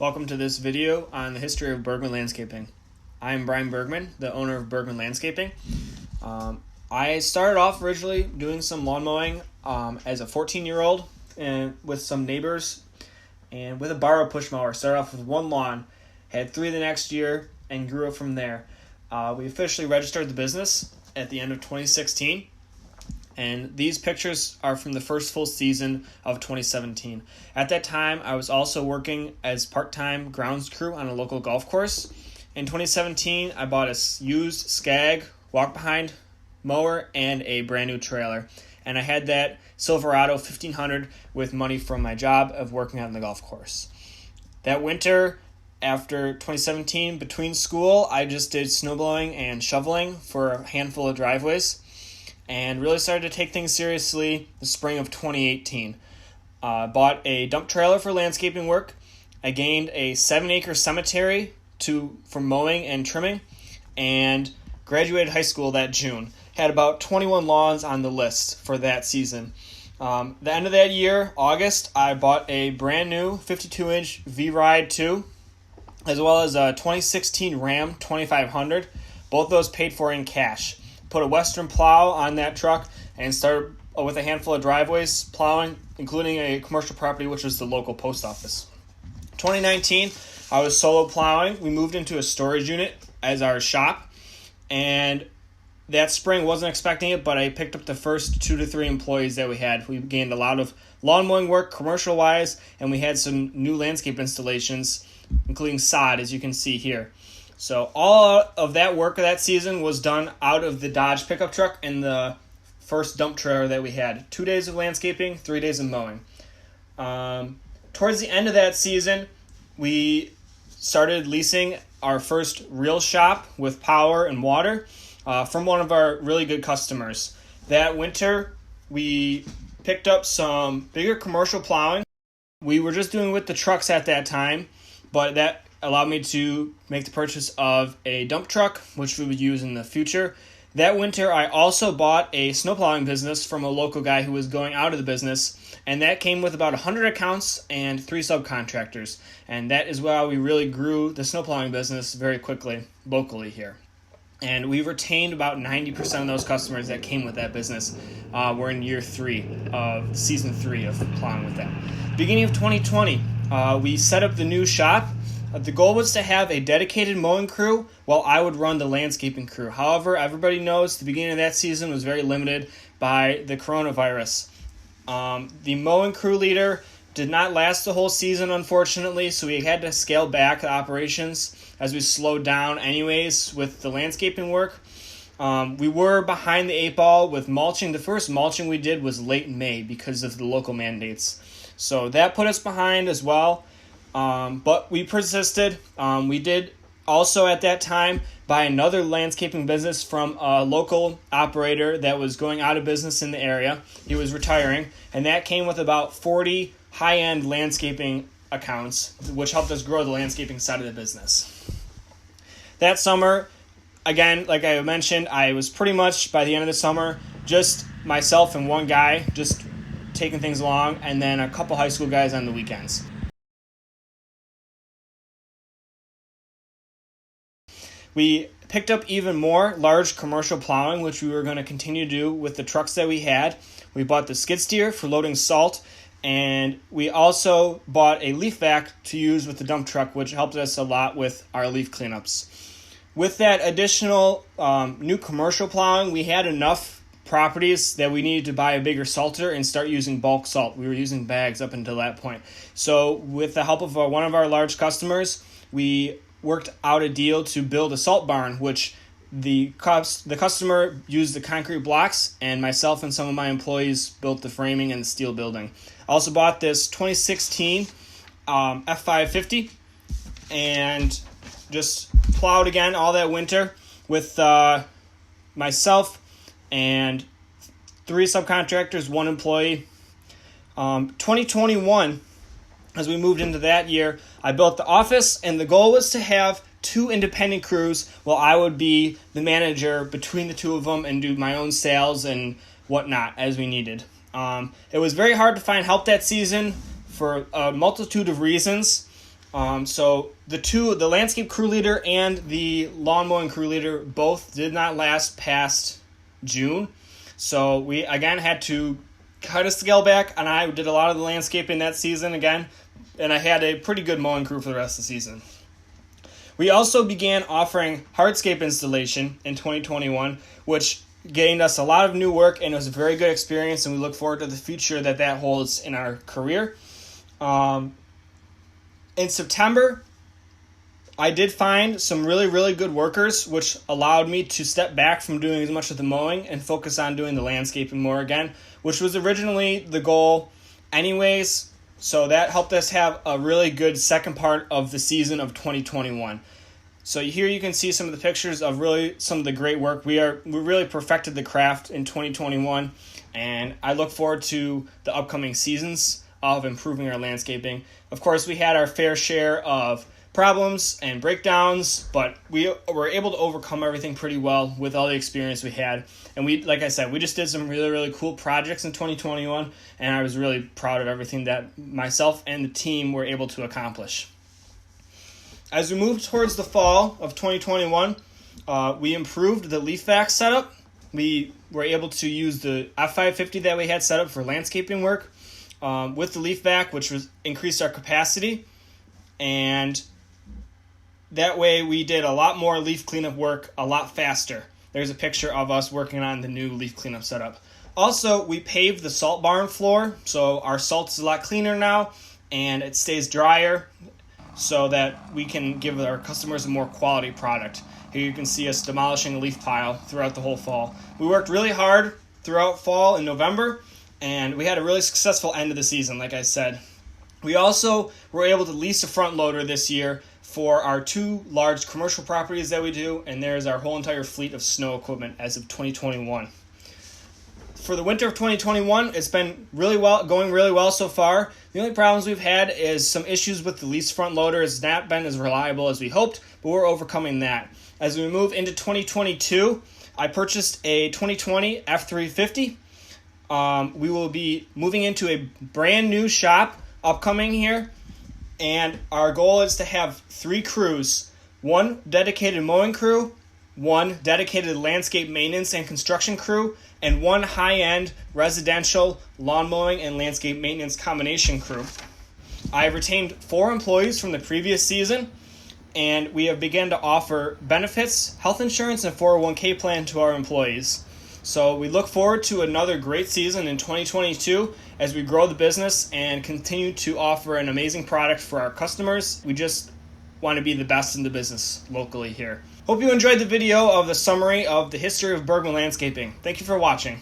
Welcome to this video on the history of Bergman Landscaping. I am Brian Bergman, the owner of Bergman Landscaping. I started off originally doing some lawn mowing as a 14-year-old and with some neighbors and with a borrowed push mower. Started off with one lawn, had 3 the next year, and grew up from there. We officially registered the business at the end of 2016. And these pictures are from the first full season of 2017. At that time, I was also working as part-time grounds crew on a local golf course. In 2017, I bought a used Skag walk-behind mower and a brand new trailer. And I had that Silverado 1500 with money from my job of working on the golf course. That winter, after 2017, between school, I just did snowblowing and shoveling for a handful of driveways, and really started to take things seriously the spring of 2018. Bought a dump trailer for landscaping work. I gained a 7-acre cemetery for mowing and trimming, and graduated high school that June. Had about 21 lawns on the list for that season. The end of that year, August, I bought a brand new 52-inch V-Ride 2, as well as a 2016 Ram 2500. Both those paid for in cash. Put a Western plow on that truck and started with a handful of driveways plowing, including a commercial property, which was the local post office. 2019, I was solo plowing. We moved into a storage unit as our shop, and that spring wasn't expecting it, but I picked up the first 2 to 3 employees that we had. We gained a lot of lawn mowing work, commercial-wise, and we had some new landscape installations, including sod, as you can see here. So all of that work of that season was done out of the Dodge pickup truck and the first dump trailer that we had. 2 days of landscaping, 3 days of mowing. Towards the end of that season, we started leasing our first real shop with power and water from one of our really good customers. That winter, we picked up some bigger commercial plowing. We were just doing with the trucks at that time, but that allowed me to make the purchase of a dump truck, which we would use in the future. That winter, I also bought a snowplowing business from a local guy who was going out of the business, and that came with about 100 accounts and 3 subcontractors. And that is why we really grew the snowplowing business very quickly locally here. And we retained about 90% of those customers that came with that business. We're in year 3 of season 3 of plowing with them. Beginning of 2020, we set up the new shop. The goal was to have a dedicated mowing crew while I would run the landscaping crew. However, everybody knows the beginning of that season was very limited by the coronavirus. The mowing crew leader did not last the whole season, unfortunately, so we had to scale back the operations as we slowed down anyways with the landscaping work. We were behind the 8 ball with mulching. The first mulching we did was late May because of the local mandates. So that put us behind as well. But we persisted. We did also at that time buy another landscaping business from a local operator that was going out of business in the area. He was retiring, and that came with about 40 high-end landscaping accounts, which helped us grow the landscaping side of the business. That summer, again, like I mentioned, I was pretty much, by the end of the summer, just myself and one guy just taking things along, and then a couple high school guys on the weekends. We picked up even more large commercial plowing, which we were going to continue to do with the trucks that we had. We bought the skid steer for loading salt, and we also bought a leaf vac to use with the dump truck, which helped us a lot with our leaf cleanups. With that additional new commercial plowing, we had enough properties that we needed to buy a bigger salter and start using bulk salt. We were using bags up until that point. So with the help of one of our large customers, we worked out a deal to build a salt barn, which the customer used the concrete blocks, and myself and some of my employees built the framing and the steel building. I also bought this 2016 F550 and just plowed again all that winter with myself and 3 subcontractors, 1 employee. 2021, as we moved into that year, I built the office, and the goal was to have 2 independent crews while I would be the manager between the 2 of them and do my own sales and whatnot as we needed. It was very hard to find help that season for a multitude of reasons. So the landscape crew leader and the lawn mowing crew leader both did not last past June. So we again had to cut a scale back, and I did a lot of the landscaping that season again, and I had a pretty good mowing crew for the rest of the season. We also began offering hardscape installation in 2021, which gained us a lot of new work, and it was a very good experience, and we look forward to the future that holds in our career. In September, I did find some really, really good workers, which allowed me to step back from doing as much of the mowing and focus on doing the landscaping more again, which was originally the goal anyways. So that helped us have a really good second part of the season of 2021. So here you can see some of the pictures of really some of the great work. We really perfected the craft in 2021, and I look forward to the upcoming seasons of improving our landscaping. Of course, we had our fair share of problems and breakdowns, but we were able to overcome everything pretty well with all the experience we had. And we, like I said, we just did some really, really cool projects in 2021, and I was really proud of everything that myself and the team were able to accomplish. As we moved towards the fall of 2021, we improved the leaf vac setup. We were able to use the F550 that we had set up for landscaping work with the leaf vac, which increased our capacity, and that way we did a lot more leaf cleanup work a lot faster. There's a picture of us working on the new leaf cleanup setup. Also, we paved the salt barn floor, so our salt is a lot cleaner now, and it stays drier so that we can give our customers a more quality product. Here you can see us demolishing a leaf pile throughout the whole fall. We worked really hard throughout fall and November, and we had a really successful end of the season, like I said. We also were able to lease a front loader this year for our 2 large commercial properties that we do, and there's our whole entire fleet of snow equipment as of 2021. For the winter of 2021, it's been going really well so far. The only problems we've had is some issues with the lease front loader. It's not been as reliable as we hoped, but we're overcoming that. As we move into 2022, I purchased a 2020 F350. We will be moving into a brand new shop upcoming here, and our goal is to have 3 crews: 1 dedicated mowing crew, 1 dedicated landscape maintenance and construction crew, and 1 high-end residential lawn mowing and landscape maintenance combination crew. I have retained 4 employees from the previous season, and we have begun to offer benefits, health insurance, and 401k plan to our employees. So we look forward to another great season in 2022 as we grow the business and continue to offer an amazing product for our customers. We just want to be the best in the business locally here. Hope you enjoyed the video of the summary of the history of Bergman Landscaping. Thank you for watching.